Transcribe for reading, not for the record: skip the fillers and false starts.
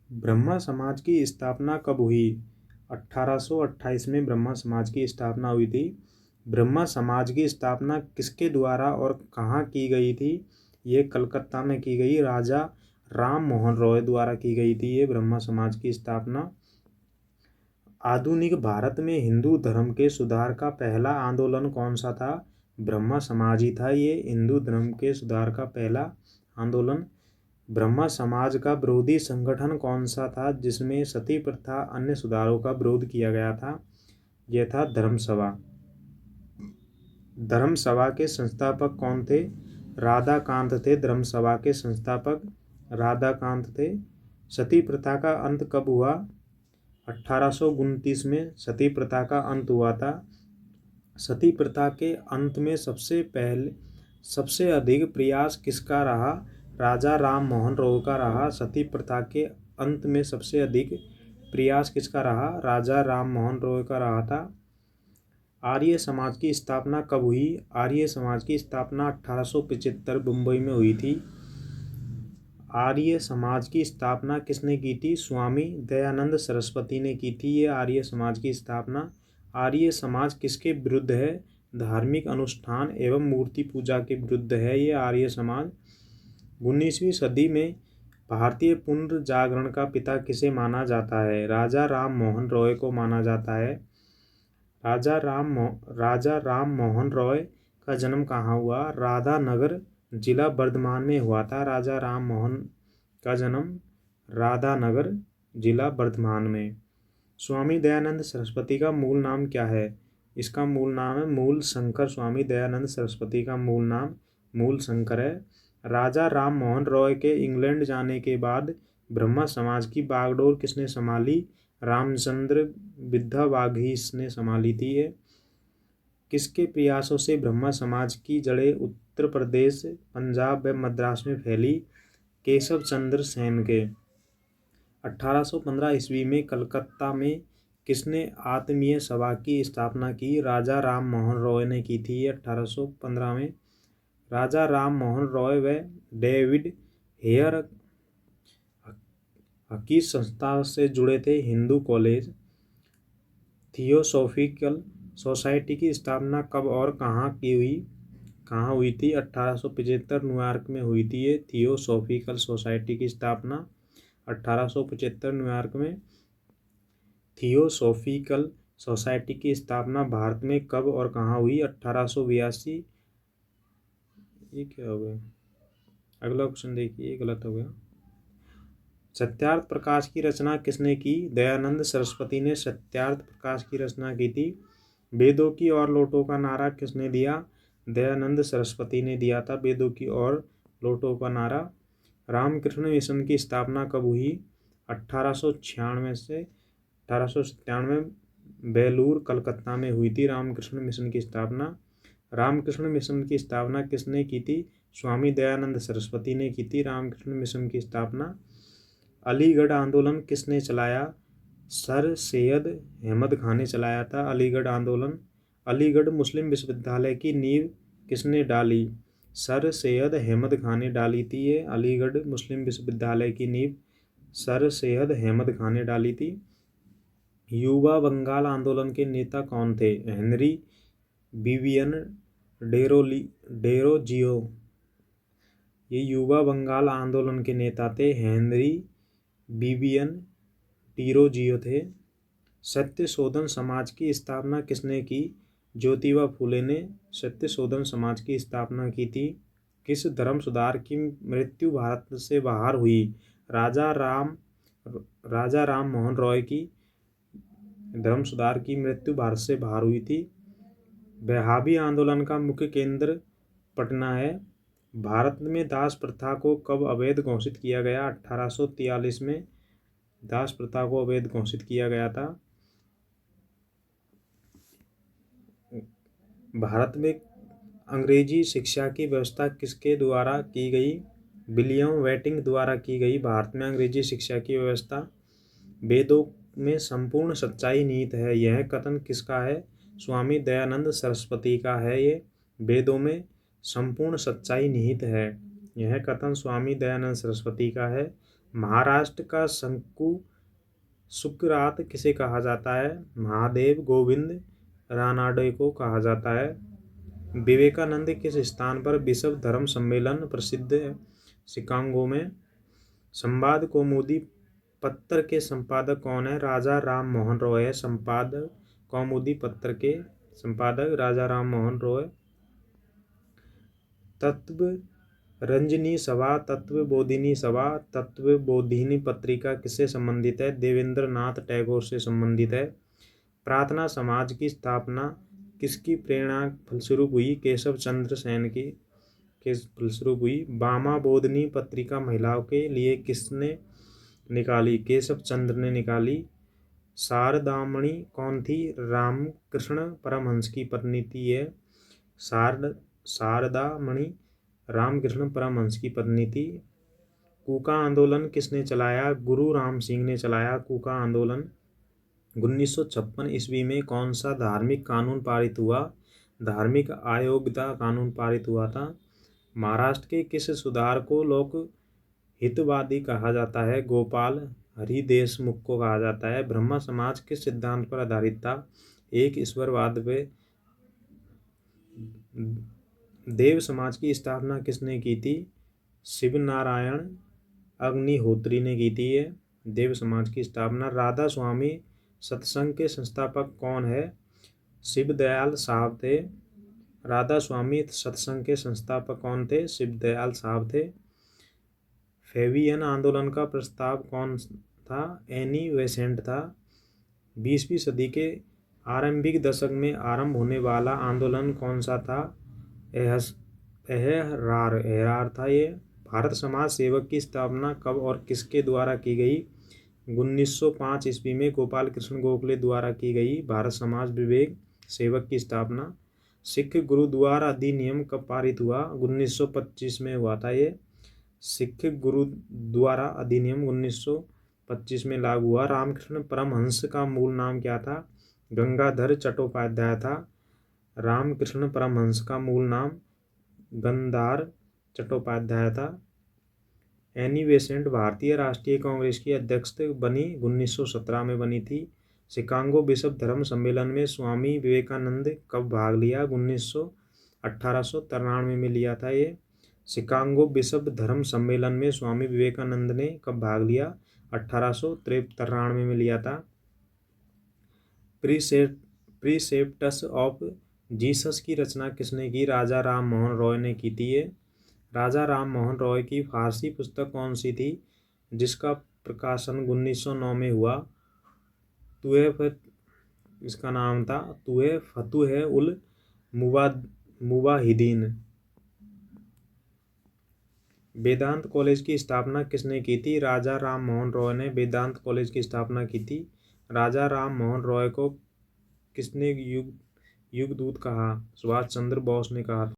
ब्रह्मा समाज की स्थापना कब हुई? 1828 में ब्रह्मा समाज की स्थापना हुई थी। ब्रह्मा समाज की स्थापना किसके द्वारा और कहाँ की गई थी? ये कलकत्ता में की गई, राजा राम मोहन रॉय द्वारा की गई थी ये ब्रह्मा समाज की स्थापना। आधुनिक भारत में हिंदू धर्म के सुधार का पहला आंदोलन कौन सा था? ब्रह्मा समाज ही था ये हिंदू धर्म के सुधार का पहला आंदोलन। ब्रह्मा समाज का विरोधी संगठन कौन सा था जिसमें सती प्रथा अन्य सुधारों का विरोध किया गया था? यह था धर्म सभा। धर्म सभा के संस्थापक कौन थे? राधाकांत थे धर्म सभा के संस्थापक, राधाकांत थे। सती प्रथा का अंत कब हुआ? 1829 में सती प्रथा का अंत हुआ था। सती प्रथा के अंत में सबसे अधिक प्रयास किसका रहा? राजा राम मोहन रॉय का रहा। सती प्रथा के अंत में सबसे अधिक प्रयास किसका रहा? राजा राम मोहन रॉय का रहा था। आर्य समाज की स्थापना कब हुई? आर्य समाज की स्थापना 1875 मुंबई में हुई थी। आर्य समाज की स्थापना किसने की थी? स्वामी दयानंद सरस्वती ने की थी ये आर्य समाज की स्थापना। आर्य समाज किसके विरुद्ध है? धार्मिक अनुष्ठान एवं मूर्ति पूजा के विरुद्ध है ये आर्य समाज। 19वीं सदी में भारतीय पुनर्जागरण का पिता किसे माना जाता है? राजा राम मोहन रॉय को माना जाता है। राजा राम मोहन रॉय का जन्म कहाँ हुआ? राधानगर जिला वर्धमान में हुआ था। राजा राम मोहन का जन्म राधानगर जिला वर्धमान में। स्वामी दयानंद सरस्वती का मूल नाम क्या है? इसका मूल नाम है मूल शंकर। स्वामी दयानंद सरस्वती का मूल नाम मूल शंकर है। राजा राम मोहन रॉय के इंग्लैंड जाने के बाद ब्रह्मा समाज की बागडोर किसने संभाली? रामचंद्र विद्यावागीश ने संभाली थी ये। किसके प्रयासों से ब्रह्मा समाज की जड़ें उत्तर प्रदेश, पंजाब व मद्रास में फैली? केशव चंद्र सेन के। 1815 ईस्वी में कलकत्ता में किसने आत्मीय सभा की स्थापना की? राजा राम मोहन रॉय ने की थी 1815 में। राजा राम मोहन रॉय व डेविड हेयर की संस्था से जुड़े थे। हिंदू कॉलेज थियोसॉफिकल सोसाइटी की स्थापना कब और कहाँ हुई थी? 1875 न्यूयॉर्क में हुई थी ये थियोसॉफिकल सोसाइटी की स्थापना 1875 न्यूयॉर्क में। थियोसॉफिकल सोसाइटी की स्थापना भारत में कब और कहाँ हुई? 1882। ये क्या हो गया? अगला क्वेश्चन देखिए, ये गलत हो गया। सत्यार्थ प्रकाश की रचना किसने की? दयानंद सरस्वती ने सत्यार्थ प्रकाश की रचना की थी। वेदों की ओर लौटो का नारा किसने दिया? दयानंद सरस्वती ने दिया था वेदों की ओर लौटो का नारा। रामकृष्ण मिशन की स्थापना कब हुई? 1896 से 1897 बेलूर कलकत्ता में हुई थी रामकृष्ण मिशन की स्थापना। रामकृष्ण मिशन की स्थापना किसने की थी? स्वामी दयानंद सरस्वती ने की थी रामकृष्ण मिशन की स्थापना। अलीगढ़ आंदोलन किसने चलाया? सर सैयद अहमद खान ने चलाया था अलीगढ़ आंदोलन। अलीगढ़ मुस्लिम विश्वविद्यालय की नींव किसने डाली? सर सैयद अहमद खान ने डाली थी ये अलीगढ़ मुस्लिम विश्वविद्यालय की नींव सर सैयद अहमद खान ने डाली थी। युवा बंगाल आंदोलन के नेता कौन थे? Henry Vivian Derozio. ये युवा बंगाल आंदोलन के नेता थे हेनरी विवियन डेरोजियो थे। सत्य शोधन समाज की स्थापना किसने की? ज्योतिबा फूले ने सत्य शोधन समाज की स्थापना की थी। किस धर्म सुधार की मृत्यु भारत से बाहर हुई? राजा राम मोहन रॉय की धर्म सुधार की मृत्यु भारत से बाहर हुई थी। वहाबी आंदोलन का मुख्य केंद्र पटना है। भारत में दास प्रथा को कब अवैध घोषित किया गया? 1843 में दास प्रथा को अवैध घोषित किया गया था। भारत में अंग्रेजी शिक्षा की व्यवस्था किसके द्वारा की गई? विलियम बेंटिक द्वारा की गई भारत में अंग्रेजी शिक्षा की व्यवस्था। वेदों में संपूर्ण सच्चाई निहित है, यह कथन किसका है? स्वामी दयानंद सरस्वती का है ये। वेदों में संपूर्ण सच्चाई निहित है, यह कथन स्वामी दयानंद सरस्वती का है। महाराष्ट्र का शंकु शुक्ररात किसे कहा जाता है? महादेव गोविंद रानाडे को कहा जाता है। विवेकानंद किस स्थान पर विश्व धर्म सम्मेलन प्रसिद्ध है? शिकागो में। संवाद कौमुदी पत्र के संपादक कौन है? राजा राम मोहन रॉय है संपादक कौमुदी पत्र के संपादक राजा राम मोहन रॉय। तत्व रंजनी सभा, तत्वबोधिनी सभा, तत्वबोधिनी पत्रिका किससे संबंधित है? देवेंद्र नाथ टैगोर से संबंधित है। प्रार्थना समाज की स्थापना किसकी प्रेरणा फलस्वरूप हुई? केशव चंद्र सेन की के फलस्वरूप हुई। बामा बोधनी पत्रिका महिलाओं के लिए किसने निकाली? केशव चंद्र ने निकाली। शारदामणि कौन थी? रामकृष्ण परमहंस की पत्नी थी ये। शारदामणि रामकृष्ण परमहंस की पत्नी थी। कूका आंदोलन किसने चलाया? गुरु राम सिंह ने चलाया कूका आंदोलन। 1956 ईस्वी में कौन सा धार्मिक कानून पारित हुआ? धार्मिक अयोग्यता कानून पारित हुआ था। महाराष्ट्र के किस सुधार को लोक हितवादी कहा जाता है? गोपाल हरि देशमुख को कहा जाता है। ब्रह्म समाज किस सिद्धांत पर आधारित था? एक ईश्वरवाद पे। देव समाज की स्थापना किसने की थी? शिवनारायण अग्निहोत्री ने की थी ये देव समाज की स्थापना। राधा स्वामी सत्संग के संस्थापक कौन है? शिवदयाल साहब थे। राधा स्वामी सत्संग के संस्थापक कौन थे? शिवदयाल साहब थे। फेबियन आंदोलन का प्रस्ताव कौन था? एनी बेसेंट था। 20वीं सदी के आरंभिक दशक में आरंभ होने वाला आंदोलन कौन सा था? एहरार था ये। भारत समाज सेवक की स्थापना कब और किसके द्वारा की गई? 1905 ईस्वी में गोपाल कृष्ण गोखले द्वारा की गई भारत समाज विवेक सेवक की स्थापना। सिख गुरुद्वारा अधिनियम कब पारित हुआ? 1925 में हुआ था ये। सिख गुरुद्वारा अधिनियम 1925 में लागू हुआ। रामकृष्ण परमहंस का मूल नाम क्या था? गंगाधर चट्टोपाध्याय था। रामकृष्ण परमहंस का मूल नाम गंगाधर चट्टोपाध्याय था। एनी बेसेंट भारतीय राष्ट्रीय कांग्रेस की अध्यक्ष बनी 1917 में बनी थी। शिकागो विश्व धर्म सम्मेलन में स्वामी विवेकानंद कब भाग लिया? 1893 में लिया था ये। शिकागो विश्व धर्म सम्मेलन में स्वामी विवेकानंद ने कब भाग लिया? 1893 में लिया था। प्रीसेप्टस ऑफ जीसस की रचना किसने की? राजा राम मोहन रॉय ने की थी ये। राजा राम मोहन रॉय की फारसी पुस्तक कौन सी थी जिसका प्रकाशन 1909 में हुआ? इसका नाम था तुहे फतुह उल मुवाहिदीन। वेदांत कॉलेज की स्थापना किसने की थी? राजा राम मोहन रॉय ने वेदांत कॉलेज की स्थापना की थी। राजा राम मोहन रॉय को किसने युगदूत कहा? सुभाष चंद्र बोस ने कहा था।